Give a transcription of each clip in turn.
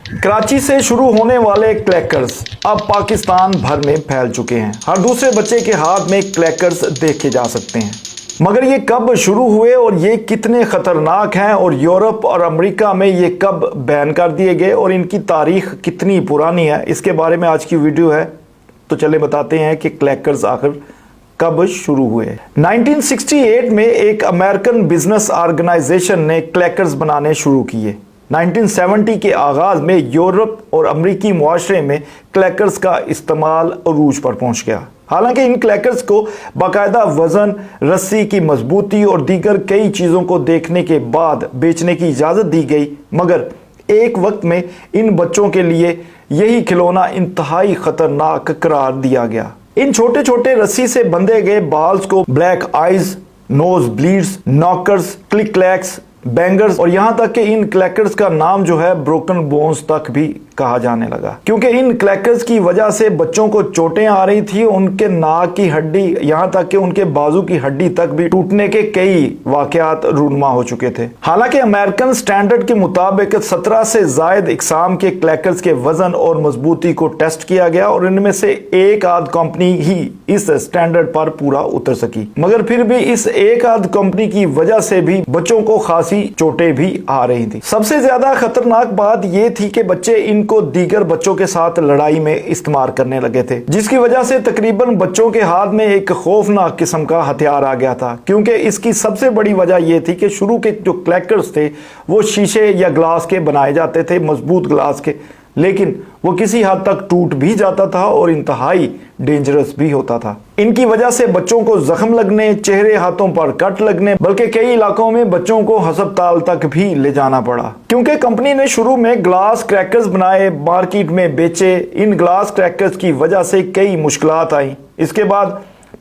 کراچی سے شروع ہونے والے کلیکرز اب پاکستان بھر میں پھیل چکے ہیں۔ ہر دوسرے بچے کے ہاتھ میں کلیکرز دیکھے جا سکتے ہیں۔ مگر یہ کب شروع ہوئے اور یہ کتنے خطرناک ہیں اور یورپ اور امریکہ میں یہ کب بین کر دیے گئے اور ان کی تاریخ کتنی پرانی ہے، اس کے بارے میں آج کی ویڈیو ہے۔ تو چلے بتاتے ہیں کہ کلیکرز آخر کب شروع ہوئے۔ 1968 میں ایک امریکن بزنس آرگنائزیشن نے کلیکرز بنانے شروع کیے۔ 1970 کے آغاز میں یورپ اور امریکی معاشرے میں کلیکرز کا استعمال عروج پر پہنچ گیا۔ حالانکہ ان کلیکرز کو باقاعدہ وزن، رسی کی مضبوطی اور دیگر کئی چیزوں کو دیکھنے کے بعد بیچنے کی اجازت دی گئی، مگر ایک وقت میں ان بچوں کے لیے یہی کھلونا انتہائی خطرناک قرار دیا گیا۔ ان چھوٹے چھوٹے رسی سے بندھے گئے بالز کو بلیک آئیز، نوز بلیڈز، ناکرز، کلک کلیکس، بینگرز اور یہاں تک کہ ان کلیکرز کا نام جو ہے بروکن بونز تک بھی کہا جانے لگا، کیونکہ ان کلیکرز کی وجہ سے بچوں کو چوٹیں آ رہی تھی۔ ان کے ناک کی ہڈی یہاں تک کہ ان کے بازو کی ہڈی تک بھی ٹوٹنے کے کئی واقعات رونما ہو چکے تھے۔ حالانکہ امریکن سٹینڈرڈ کے مطابق 17 سے زائد اقسام کے کلیکرز کے وزن اور مضبوطی کو ٹیسٹ کیا گیا اور ان میں سے ایک آدھ کمپنی ہی اس سٹینڈرڈ پر پورا اتر سکی، مگر پھر بھی اس ایک آدھ کمپنی کی وجہ سے بھی بچوں کو خاصی چوٹیں بھی آ رہی تھی۔ سب سے زیادہ خطرناک بات یہ تھی کہ بچے ان کو دیگر بچوں کے ساتھ لڑائی میں استعمال کرنے لگے تھے، جس کی وجہ سے تقریباً بچوں کے ہاتھ میں ایک خوفناک قسم کا ہتھیار آ گیا تھا، کیونکہ اس کی سب سے بڑی وجہ یہ تھی کہ شروع کے جو کلیکرز تھے وہ شیشے یا گلاس کے بنائے جاتے تھے، مضبوط گلاس کے، لیکن وہ کسی حد تک ٹوٹ بھی جاتا تھا اور انتہائی ڈینجرس بھی ہوتا تھا۔ ان کی وجہ سے بچوں کو زخم لگنے، چہرے ہاتھوں پر کٹ لگنے، بلکہ کئی علاقوں میں بچوں کو ہسپتال تک بھی لے جانا پڑا، کیونکہ کمپنی نے شروع میں گلاس کریکرز بنائے، مارکیٹ میں بیچے۔ ان گلاس کریکرز کی وجہ سے کئی مشکلات آئیں۔ اس کے بعد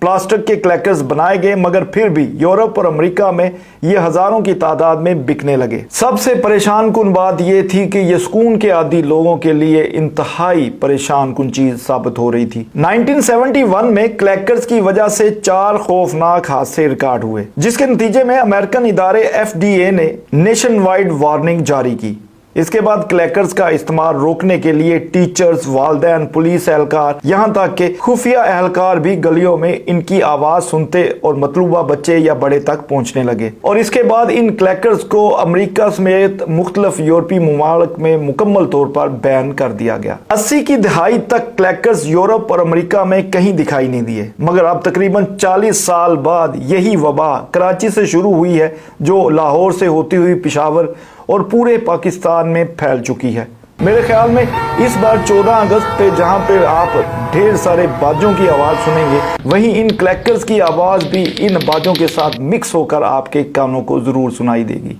پلاسٹک کے کلیکرز بنائے گئے، مگر پھر بھی یورپ اور امریکہ میں یہ ہزاروں کی تعداد میں بکنے لگے۔ سب سے پریشان کن بات یہ تھی کہ یہ سکون کے عادی لوگوں کے لیے انتہائی پریشان کن چیز ثابت ہو رہی تھی۔ 1971 میں کلیکرز کی وجہ سے 4 خوفناک حادثے ریکارڈ ہوئے، جس کے نتیجے میں امریکن ادارے FDA نے نیشن وائڈ وارننگ جاری کی۔ اس کے بعد کلیکرز کا استعمال روکنے کے لیے ٹیچرز، والدین، پولیس اہلکار، یہاں تک کہ خفیہ اہلکار بھی گلیوں میں ان کی آواز سنتے اور مطلوبہ بچے یا بڑے تک پہنچنے لگے، اور اس کے بعد ان کلیکرز کو امریکہ سمیت مختلف یورپی ممالک میں مکمل طور پر بین کر دیا گیا۔ 80 کی دہائی تک کلیکرز یورپ اور امریکہ میں کہیں دکھائی نہیں دیے، مگر اب تقریباً 40 سال بعد یہی وبا کراچی سے شروع ہوئی ہے، جو لاہور سے ہوتی ہوئی پشاور اور پورے پاکستان میں پھیل چکی ہے۔ میرے خیال میں اس بار 14 اگست پہ جہاں پہ آپ ڈھیر سارے باجوں کی آواز سنیں گے، وہیں ان کلیکرز کی آواز بھی ان باجوں کے ساتھ مکس ہو کر آپ کے کانوں کو ضرور سنائی دے گی۔